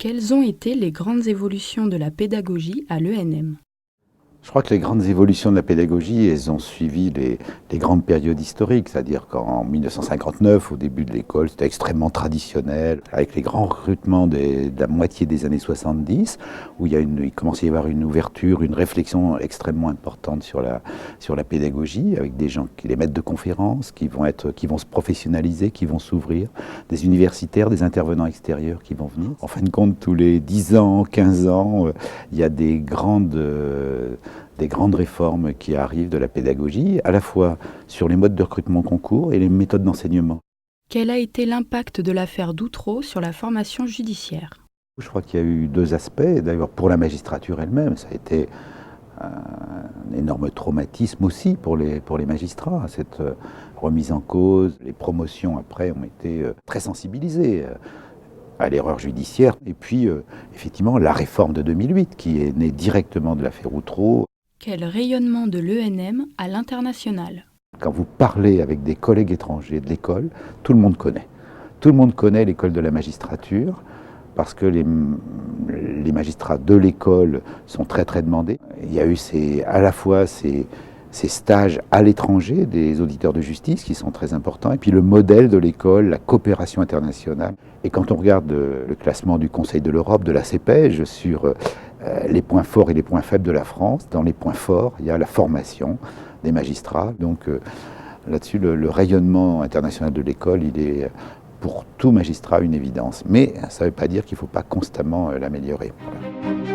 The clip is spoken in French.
Quelles ont été les grandes évolutions de la pédagogie à l'ENM? Je crois que les grandes évolutions de la pédagogie, elles ont suivi les grandes périodes historiques, c'est-à-dire qu'en 1959, au début de l'école, c'était extrêmement traditionnel, avec les grands recrutements de la moitié des années 70, où il commençait à y avoir une ouverture, une réflexion extrêmement importante sur la pédagogie, avec des gens, les maîtres de conférences, qui vont se professionnaliser, qui vont s'ouvrir, des universitaires, des intervenants extérieurs qui vont venir. En fin de compte, tous les 10 ans, 15 ans, il y a des grandes réformes qui arrivent de la pédagogie, à la fois sur les modes de recrutement concours et les méthodes d'enseignement. Quel a été l'impact de l'affaire Doutreau sur la formation judiciaire? Je crois qu'il y a eu deux aspects. D'ailleurs, pour la magistrature elle-même, ça a été un énorme traumatisme aussi pour les magistrats. Cette remise en cause, les promotions après ont été très sensibilisées à l'erreur judiciaire. Et puis, effectivement, la réforme de 2008, qui est née directement de l'affaire Outreau. Quel rayonnement de l'ENM à l'international? Quand vous parlez avec des collègues étrangers de l'école, tout le monde connaît. Tout le monde connaît l'école de la magistrature, parce que les magistrats de l'école sont très très demandés. Il y a eu à la fois ces stages à l'étranger des auditeurs de justice qui sont très importants, et puis le modèle de l'école, la coopération internationale. Et quand on regarde le classement du Conseil de l'Europe, de la CEPEJ, sur les points forts et les points faibles de la France, dans les points forts, il y a la formation des magistrats. Donc là-dessus, le rayonnement international de l'école, il est pour tout magistrat une évidence. Mais ça ne veut pas dire qu'il ne faut pas constamment l'améliorer. Voilà.